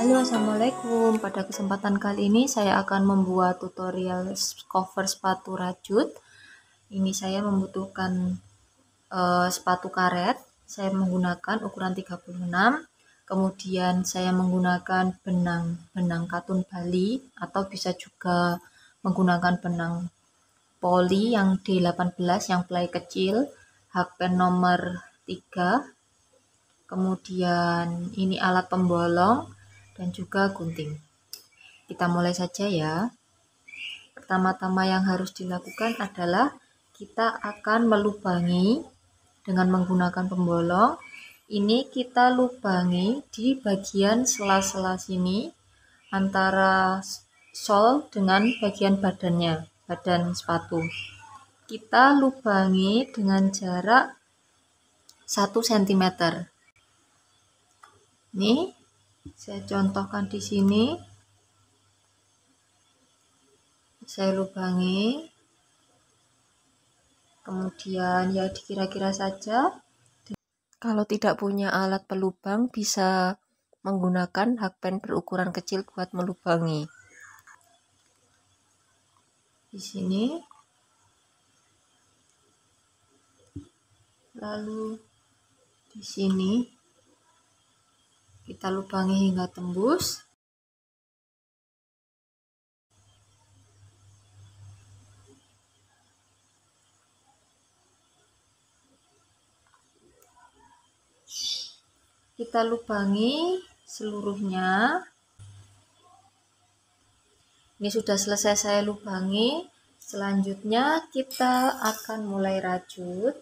Halo, assalamualaikum. Pada kesempatan kali ini saya akan membuat tutorial cover sepatu rajut. Ini saya membutuhkan sepatu karet. Saya menggunakan ukuran 36. Kemudian saya menggunakan benang katun Bali atau bisa juga menggunakan benang poli yang D18 yang ply kecil, hakpen nomor 3. Kemudian ini alat pembolong dan juga gunting. Kita mulai saja ya. Pertama-tama yang harus dilakukan adalah kita akan melubangi dengan menggunakan pembolong. Ini kita lubangi di bagian sela-sela sini antara sol dengan bagian badannya, badan sepatu. Kita lubangi dengan jarak 1 cm. Nih, saya contohkan di sini. Saya lubangi. Kemudian ya dikira-kira saja. Kalau tidak punya alat pelubang bisa menggunakan hakpen berukuran kecil buat melubangi. Di sini. Lalu di sini kita lubangi hingga tembus. Kita lubangi seluruhnya. Ini sudah selesai saya lubangi. Selanjutnya kita akan mulai rajut.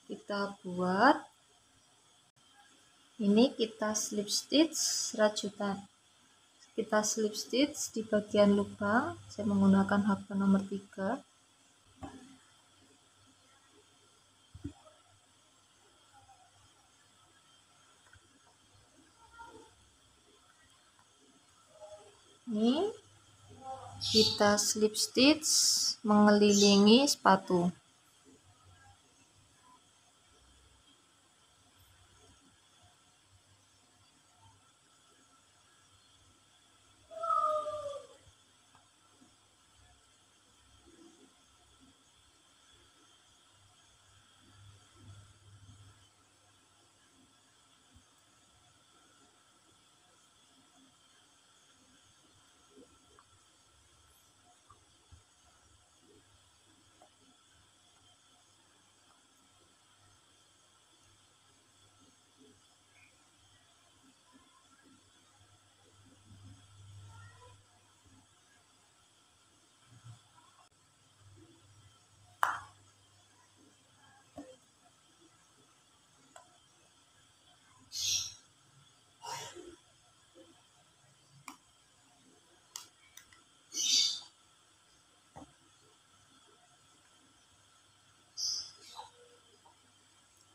Kita buat. Ini kita slip stitch rajutan. Kita slip stitch di bagian lubang. Saya menggunakan hakpen nomor 3. Ini kita slip stitch mengelilingi sepatu.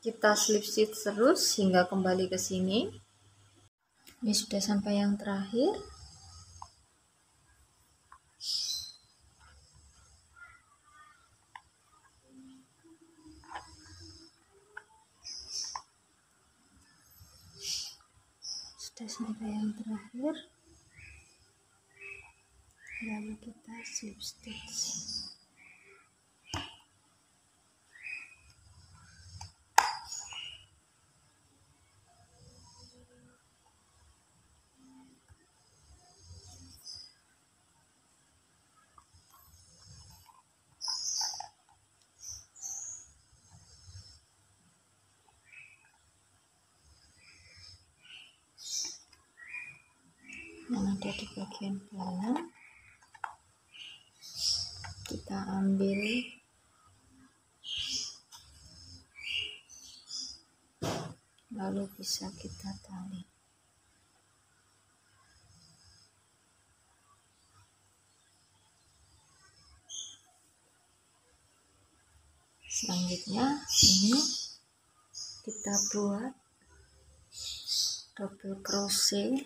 Kita slip stitch terus hingga kembali ke sini. Ini sudah sampai yang terakhir. Sudah sampai yang terakhir. Lalu kita slip stitch. Yang ada di bagian bawah kita ambil lalu bisa kita tali. Selanjutnya ini kita buat double crochet,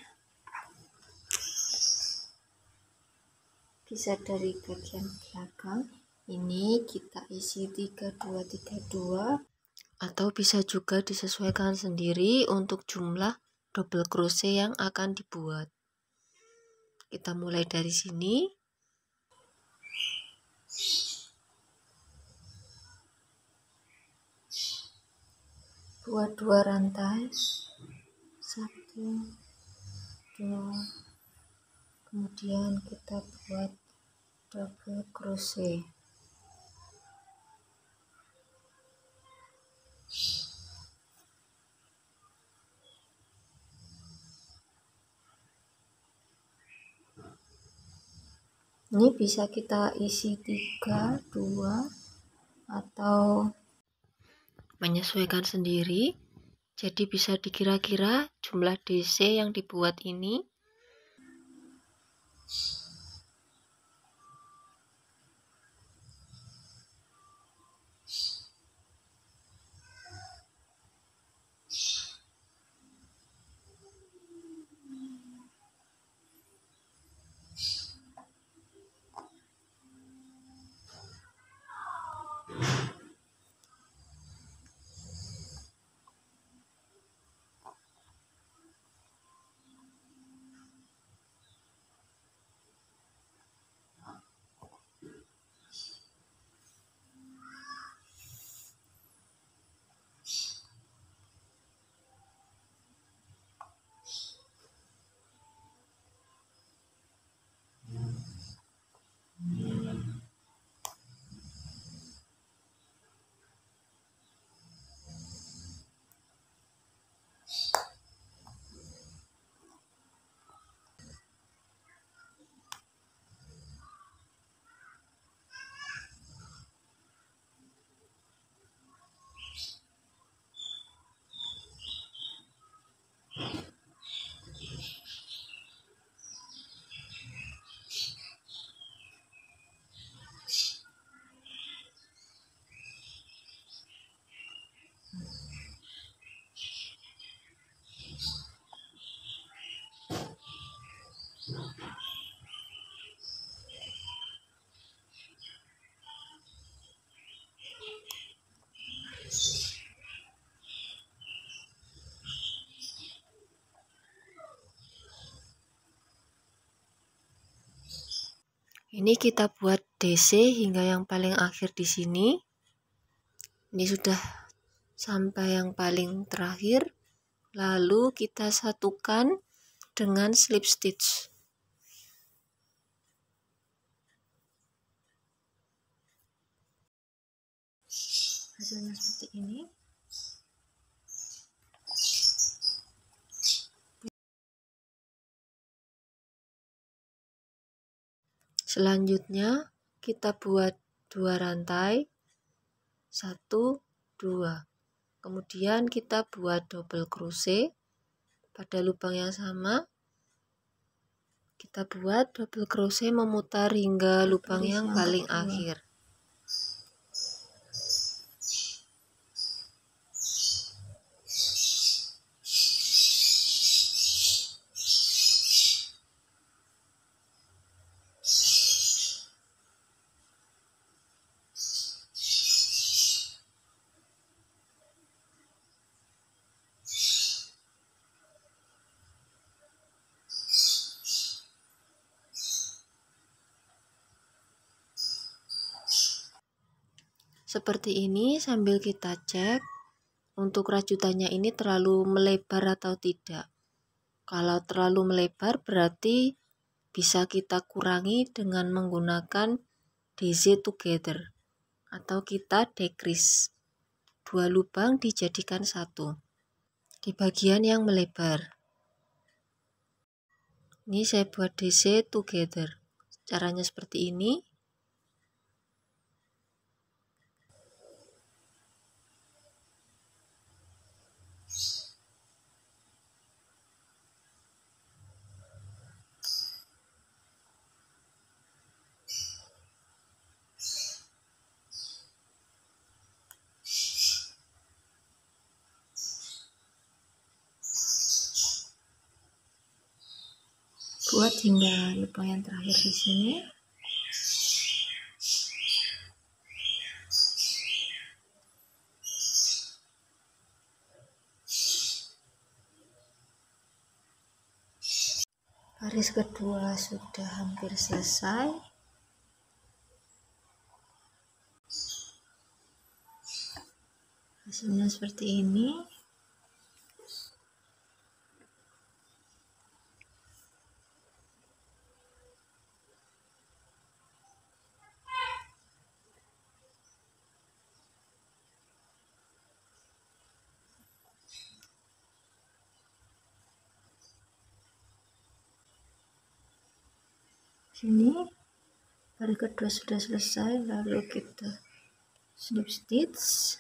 bisa dari bagian belakang. Ini kita isi 3232. atau bisa juga disesuaikan sendiri untuk jumlah double crochet yang akan dibuat. Kita mulai dari sini. Buat 2 rantai, 1, 2, kemudian kita buat double crochet. Ini bisa kita isi 3, 2, atau menyesuaikan sendiri. Jadi bisa dikira-kira jumlah DC yang dibuat ini. Ini kita buat DC hingga yang paling akhir di sini. Ini sudah sampai yang paling terakhir. Lalu kita satukan dengan slip stitch. Hasilnya seperti ini. Selanjutnya kita buat 2 rantai, 1, 2. Kemudian kita buat double crochet pada lubang yang sama. Kita buat double crochet memutar hingga lubang yang paling akhir. Seperti ini sambil kita cek untuk rajutannya ini terlalu melebar atau tidak. Kalau terlalu melebar berarti bisa kita kurangi dengan menggunakan DC together atau kita decrease. 2 lubang dijadikan 1 di bagian yang melebar. Ini saya buat DC together. Caranya seperti ini. Buat hingga lubang yang terakhir di sini. Baris kedua sudah hampir selesai. Hasilnya seperti ini. Sini baris kedua sudah selesai, lalu kita slip stitch.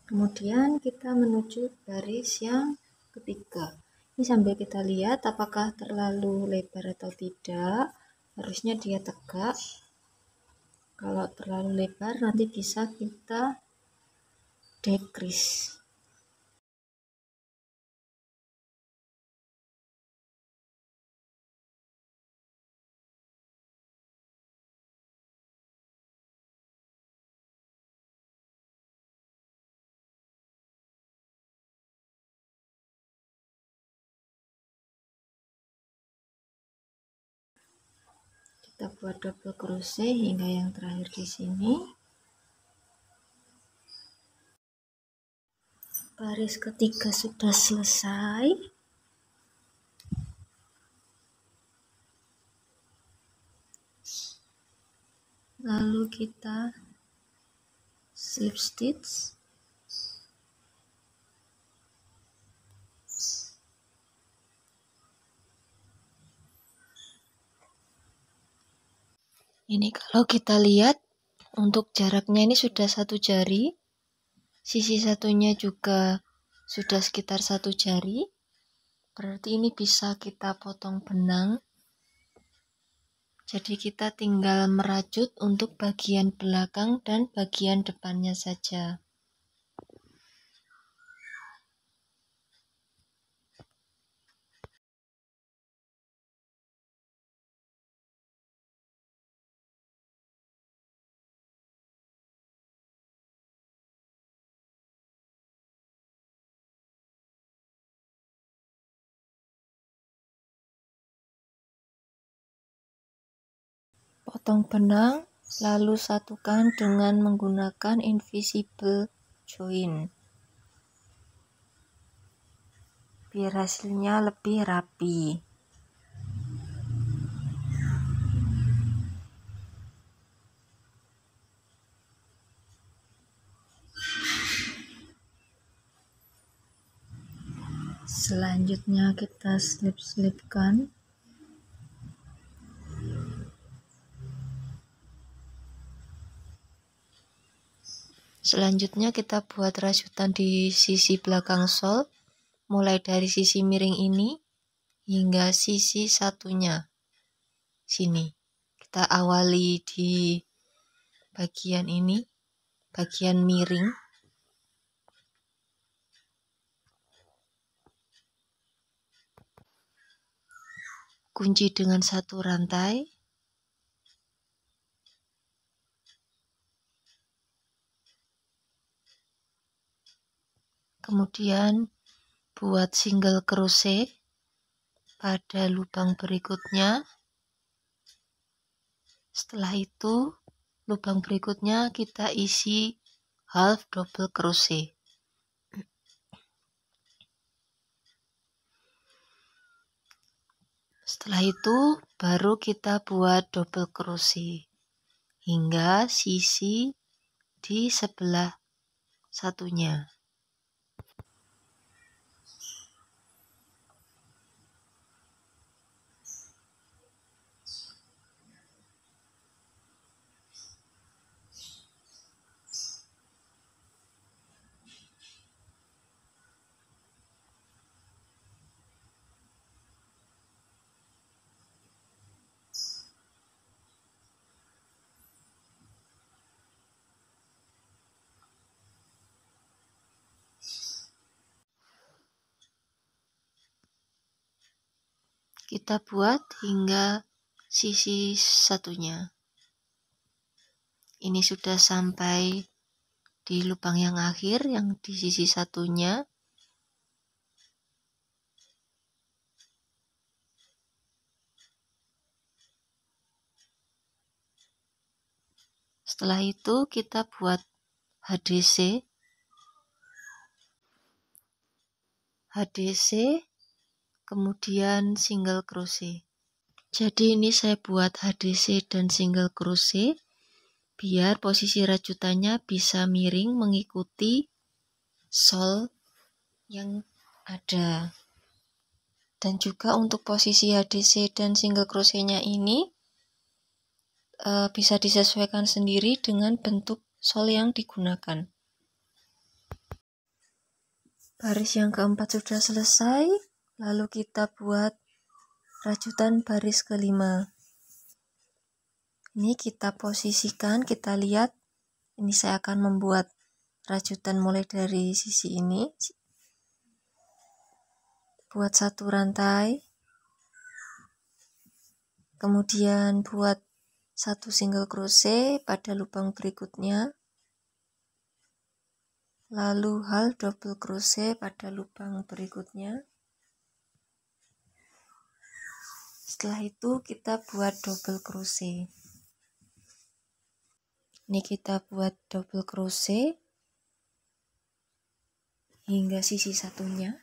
Kemudian kita menuju baris yang ketiga. Ini sambil kita lihat apakah terlalu lebar atau tidak. Harusnya dia tegak. Kalau terlalu lebar nanti bisa kita decrease. Kita buat double crochet hingga yang terakhir di sini. Baris ketiga sudah selesai. Lalu kita slip stitch. Ini kalau kita lihat untuk jaraknya ini sudah 1 jari, sisi satunya juga sudah sekitar 1 jari, berarti ini bisa kita potong benang. Jadi kita tinggal merajut untuk bagian belakang dan bagian depannya saja. Potong benang, lalu satukan dengan menggunakan invisible join, biar hasilnya lebih rapi. Selanjutnya kita slip-slipkan. Selanjutnya kita buat rajutan di sisi belakang shawl, mulai dari sisi miring ini hingga sisi satunya. Sini. Kita awali di bagian ini, bagian miring. Kunci dengan 1 rantai. Kemudian buat single crochet pada lubang berikutnya. Setelah itu lubang berikutnya kita isi half double crochet. Setelah itu baru kita buat double crochet hingga sisi di sebelah satunya. Kita buat hingga sisi satunya. Ini sudah sampai di lubang yang akhir, yang di sisi 1-nya. Setelah itu kita buat HDC, kemudian single crochet. Jadi ini saya buat HDC dan single crochet biar posisi rajutannya bisa miring mengikuti shawl yang ada. Dan juga untuk posisi HDC dan single crochetnya ini bisa disesuaikan sendiri dengan bentuk shawl yang digunakan. Baris yang keempat sudah selesai, lalu kita buat rajutan baris kelima. Ini kita posisikan, kita lihat. Ini saya akan membuat rajutan mulai dari sisi ini. Buat satu rantai, kemudian buat satu single crochet pada lubang berikutnya, lalu hal double crochet pada lubang berikutnya. Setelah itu kita buat double crochet. Ini kita buat double crochet hingga sisi satunya.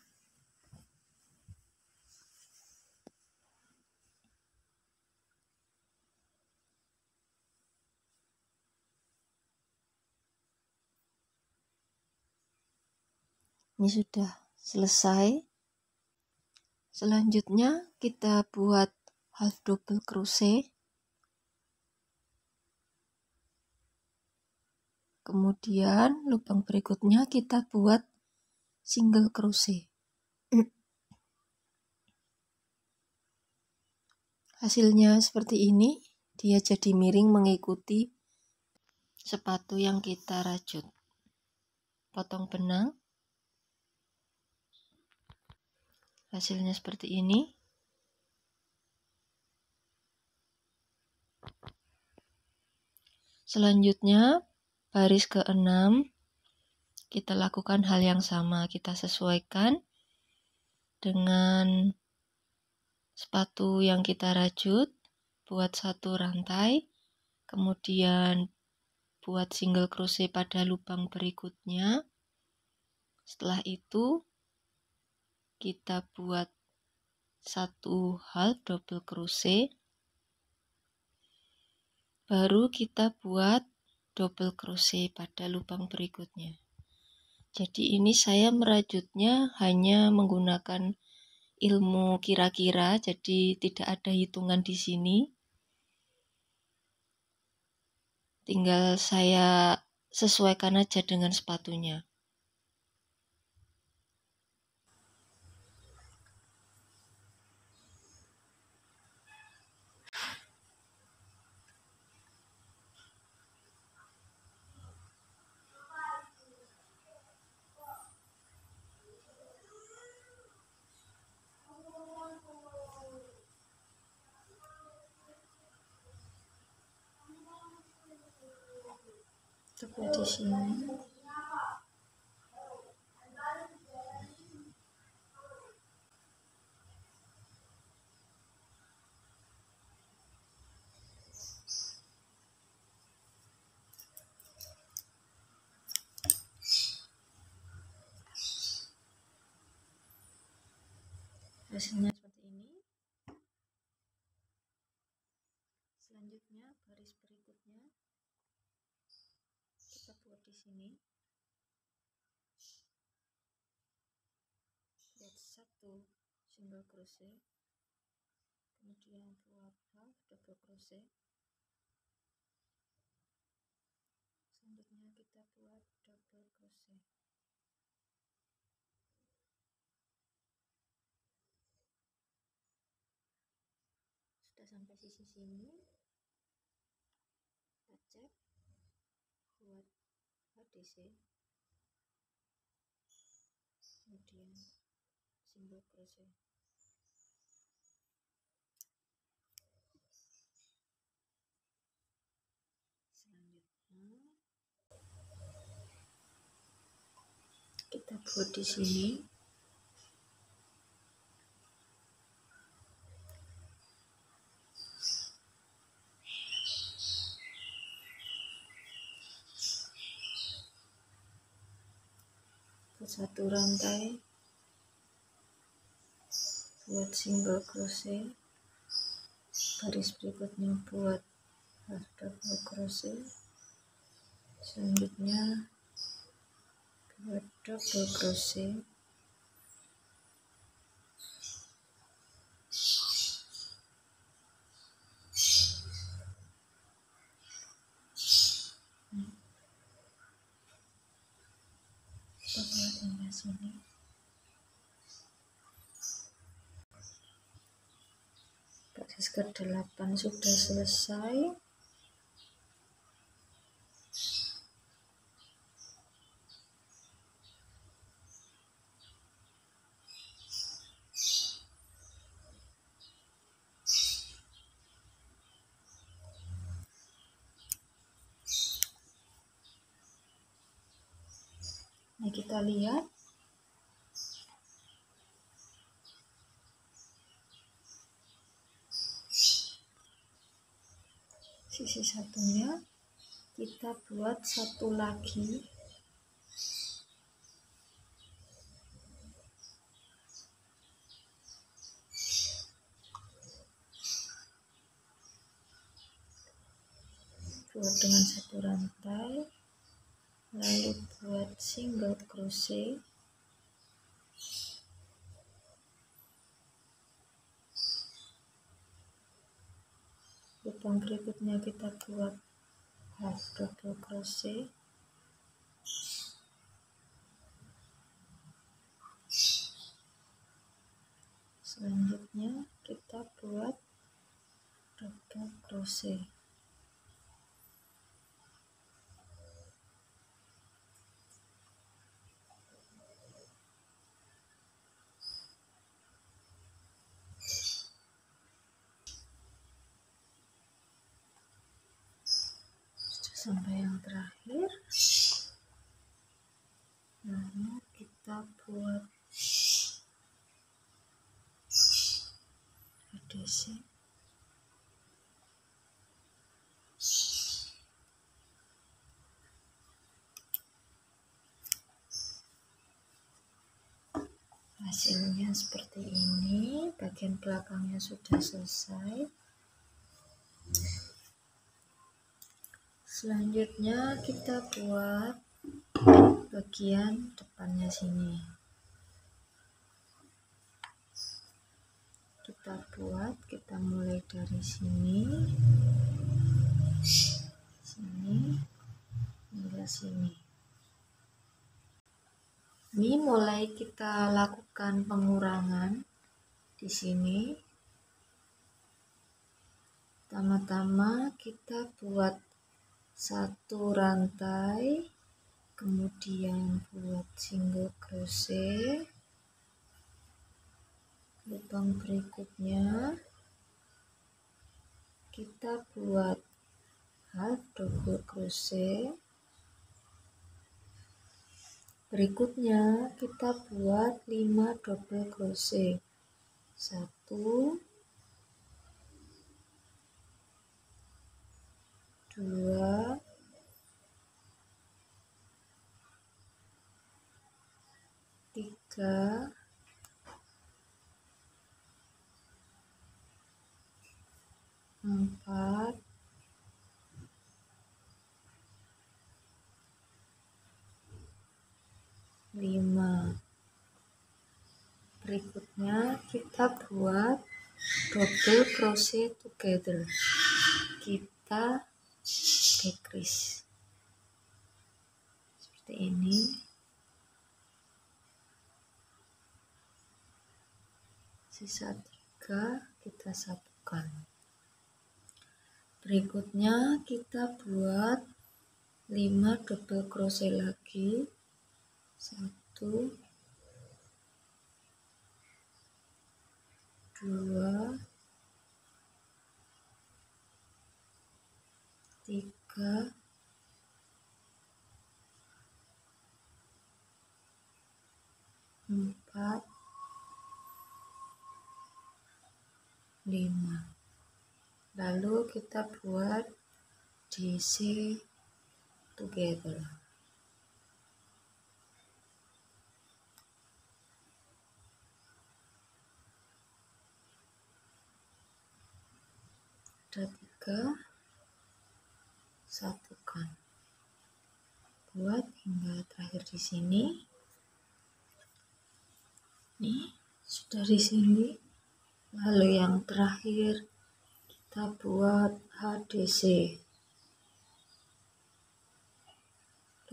Ini sudah selesai. Selanjutnya kita buat half double crochet. Kemudian lubang berikutnya kita buat single crochet. Hasilnya seperti ini, dia jadi miring mengikuti sepatu yang kita rajut. Potong benang. Hasilnya seperti ini. Selanjutnya, baris ke-6 kita lakukan hal yang sama. Kita sesuaikan dengan sepatu yang kita rajut, buat satu rantai, kemudian buat single crochet pada lubang berikutnya. Setelah itu kita buat satu half double crochet, baru kita buat double crochet pada lubang berikutnya. Jadi ini saya merajutnya hanya menggunakan ilmu kira-kira, jadi tidak ada hitungan di sini. Tinggal saya sesuaikan aja dengan sepatunya. Coba di sini. Hasilnya seperti ini. Selanjutnya baris berikutnya kita buat di sini. Buat satu single crochet, kemudian buat half double crochet. Selanjutnya kita buat double crochet. Sudah sampai sisi sini, kita cek buat HDC, kemudian single crochet. Selanjutnya kita buat di sini. Buat satu rantai, buat single crochet, baris berikutnya buat half double crochet, selanjutnya buat double crochet, kita buat hingga sini. Baris ke-8 sudah selesai. Nah, kita lihat sisi satunya, kita buat satu lagi buat dengan satu rantai, lalu buat single crochet, lubang berikutnya kita buat half double crochet, selanjutnya kita buat double crochet. Sampai yang terakhir, lalu kita buat adhesi. Hasilnya seperti ini, bagian belakangnya sudah selesai. Selanjutnya kita buat bagian depannya sini. Kita mulai dari sini hingga sini. Ini mulai kita lakukan pengurangan di sini. Pertama-tama kita buat satu rantai, kemudian buat single crochet, lubang berikutnya kita buat half double crochet, berikutnya kita buat 5 double crochet, 1 2 3 4 5. Berikutnya kita buat double crochet together, kita decrease seperti ini. Sisa 3 kita satukan. Berikutnya kita buat 5 double crochet lagi, 1 2 3 4 5. Lalu kita buat DC together. Sudah 3, satukan, buat hingga terakhir di sini. Nih, sudah di sini. Lalu yang terakhir kita buat HDC.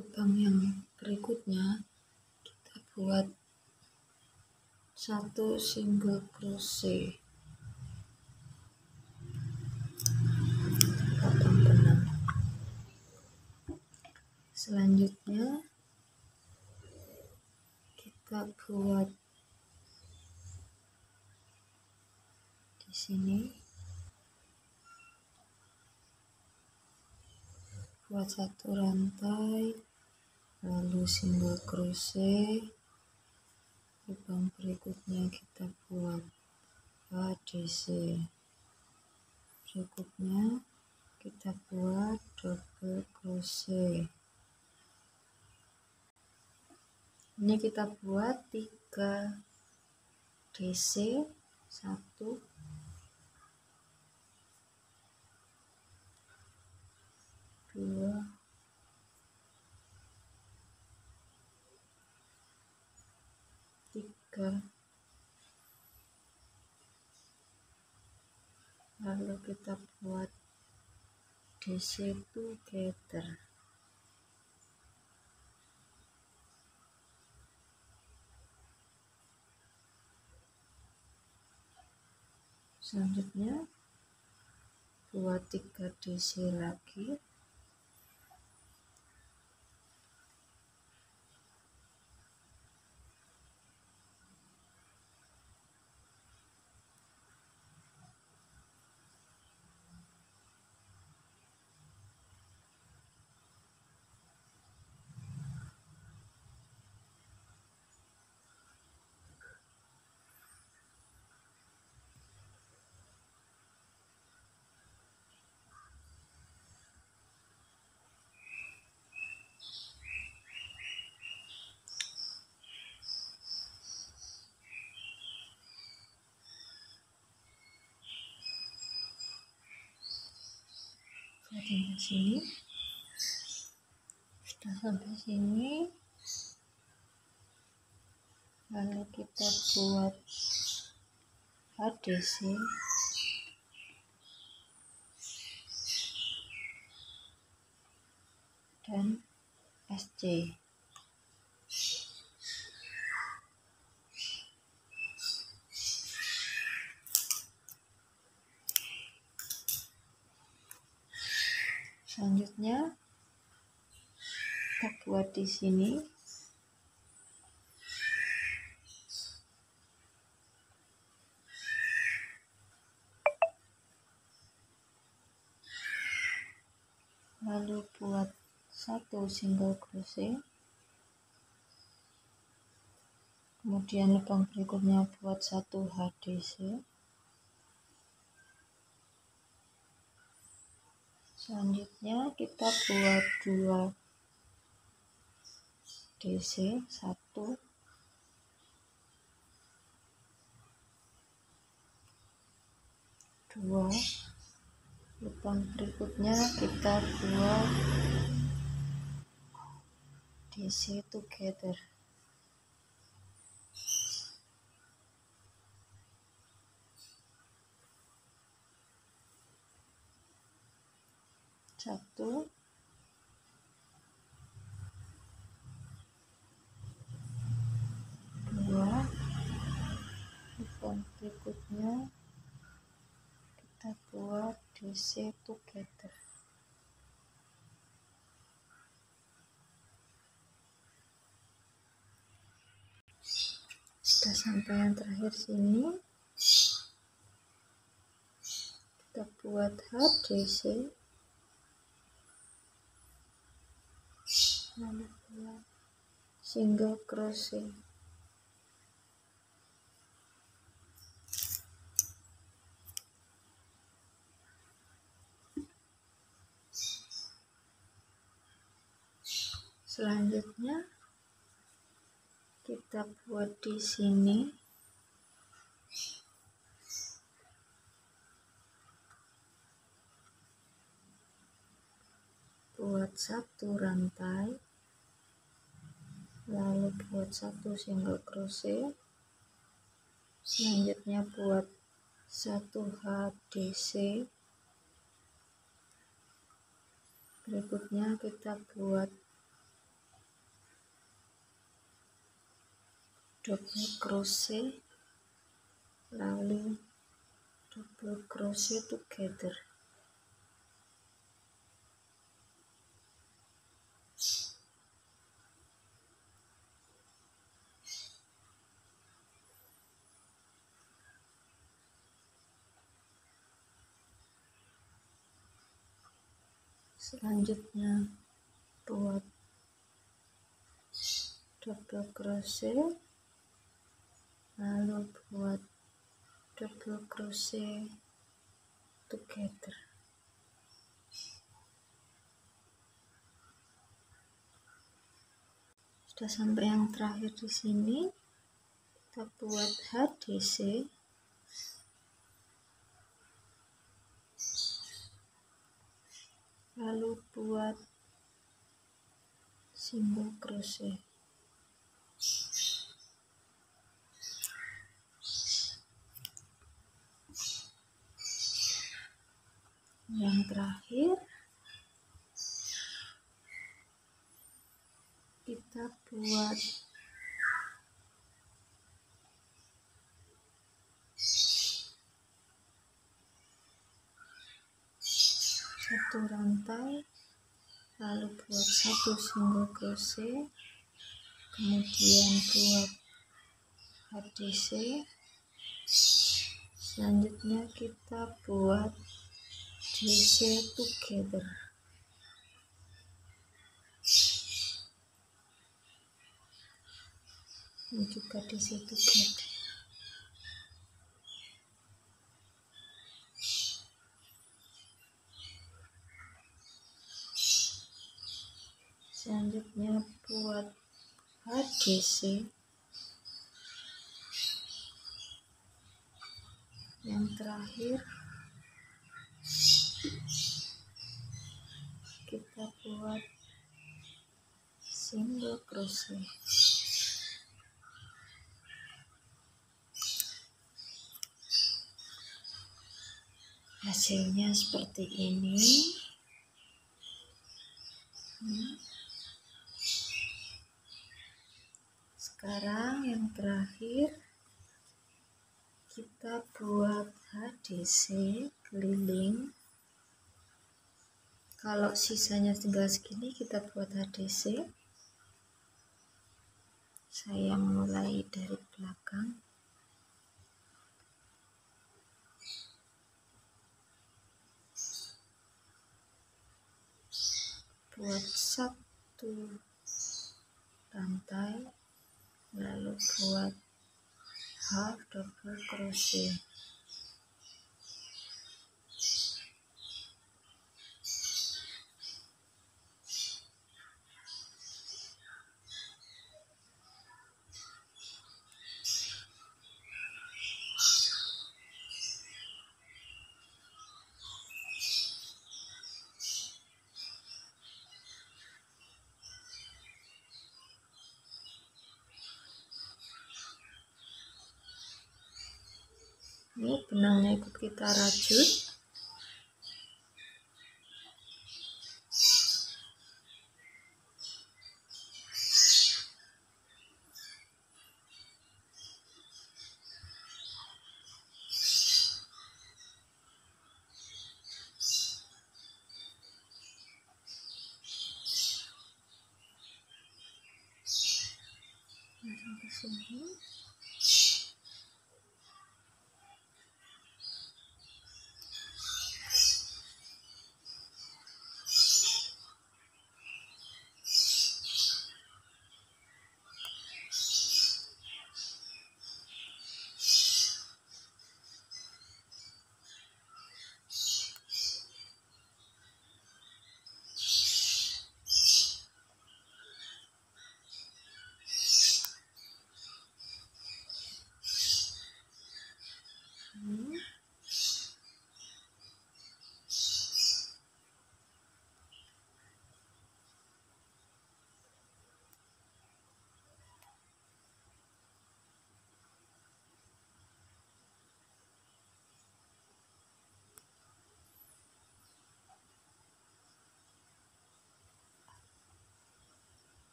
Lubang yang berikutnya kita buat 1 single crochet, potong benang. Selanjutnya kita buat di sini, buat 1 rantai, lalu single crochet. Lubang berikutnya kita buat HDC. Berikutnya kita buat double crochet. Ini kita buat 3 DC, 1, 2, 3, lalu kita buat DC together. Selanjutnya buat 3 DC lagi. Sampai sini. Sudah sampai sini, lalu kita buat HDC dan SC. Selanjutnya kita buat di sini. Lalu buat 1 single crochet. Kemudian lubang berikutnya buat 1 HDC. Selanjutnya kita buat 2 DC, 1, 2. Lubang berikutnya kita buat DC together. 1, 2. Lubang berikutnya kita buat DC together. Sudah sampai yang terakhir sini, kita buat HDC, lalu buat single crochet. Selanjutnya kita buat di sini buat satu rantai, lalu buat satu single crochet, selanjutnya buat satu HDC, berikutnya kita buat double crochet, lalu double crochet together. Selanjutnya buat double crochet, lalu buat double crochet together. Sudah sampai yang terakhir di sini, kita buat HDC, lalu buat single crochet. Yang terakhir kita buat satu rantai, lalu buat satu single crochet, kemudian buat HDC, selanjutnya kita buat DC together. Ini juga DC together. Selanjutnya buat HDC, yang terakhir kita buat single crochet. Hasilnya seperti ini. Sekarang yang terakhir kita buat HDC keliling. Kalau sisanya tinggal segini, kita buat HDC. Saya mulai dari belakang. Buat satu rantai, lalu buat half double crochet. Ini benangnya ikut kita rajut. Sampai sini.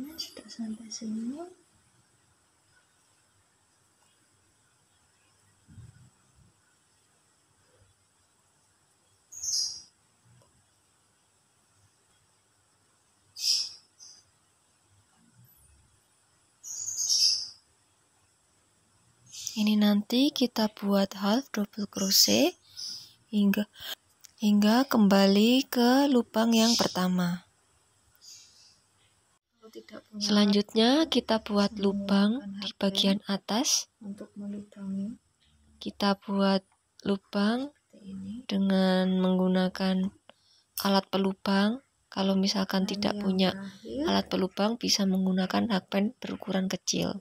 Nah, sudah sampai sini. Ini nanti kita buat half double crochet hingga kembali ke lubang yang pertama. Selanjutnya kita buat lubang di bagian atas. Untuk melubangi, kita buat lubang dengan menggunakan alat pelubang. Kalau misalkan tidak punya alat pelubang, bisa menggunakan hakpen berukuran kecil.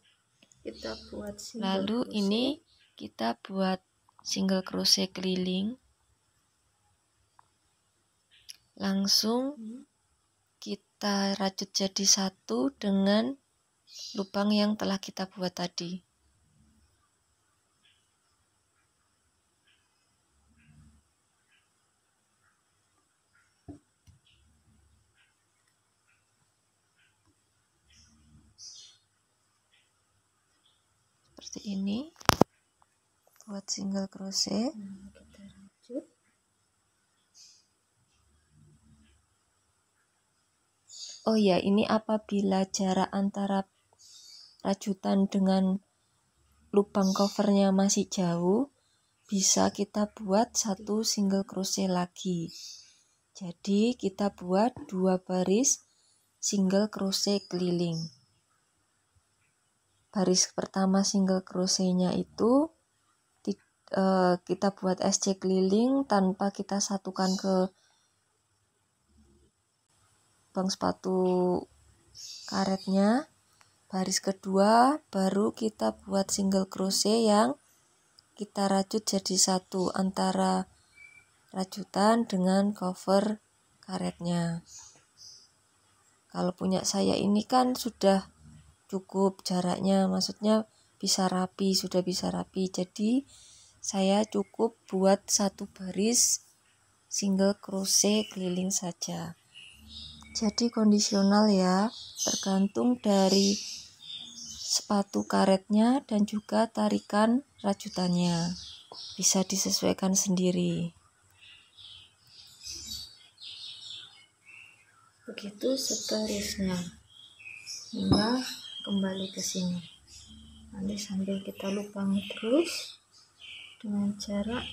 Lalu ini kita buat single crochet keliling. Langsung kita rajut jadi satu dengan lubang yang telah kita buat tadi. Seperti ini buat single crochet. Kita rajut. Oh ya, ini apabila jarak antara rajutan dengan lubang covernya masih jauh, bisa kita buat satu single crochet lagi. Jadi kita buat 2 baris single crochet keliling. Baris pertama single crochetnya itu kita buat SC keliling tanpa kita satukan ke lubang sepatu karetnya. Baris kedua baru kita buat single crochet yang kita rajut jadi satu antara rajutan dengan cover karetnya. Kalau punya saya ini kan sudah cukup jaraknya, maksudnya sudah bisa rapi. Jadi saya cukup buat satu baris single crochet keliling saja. Jadi kondisional ya, tergantung dari sepatu karetnya dan juga tarikan rajutannya. Bisa disesuaikan sendiri. Begitu seterusnya hingga kembali ke sini. Nanti sambil kita lubangi terus dengan jarak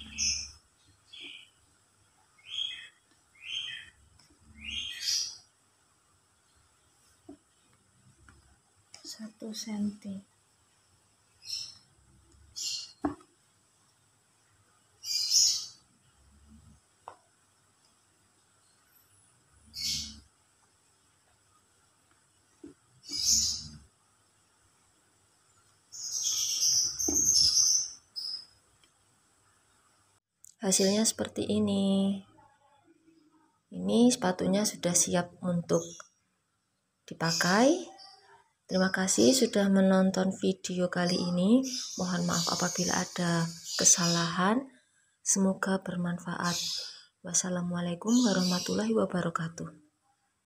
1 cm. Hasilnya seperti ini. Ini sepatunya sudah siap untuk dipakai. Terima kasih sudah menonton video kali ini. Mohon maaf apabila ada kesalahan. Semoga bermanfaat. Wassalamualaikum warahmatullahi wabarakatuh.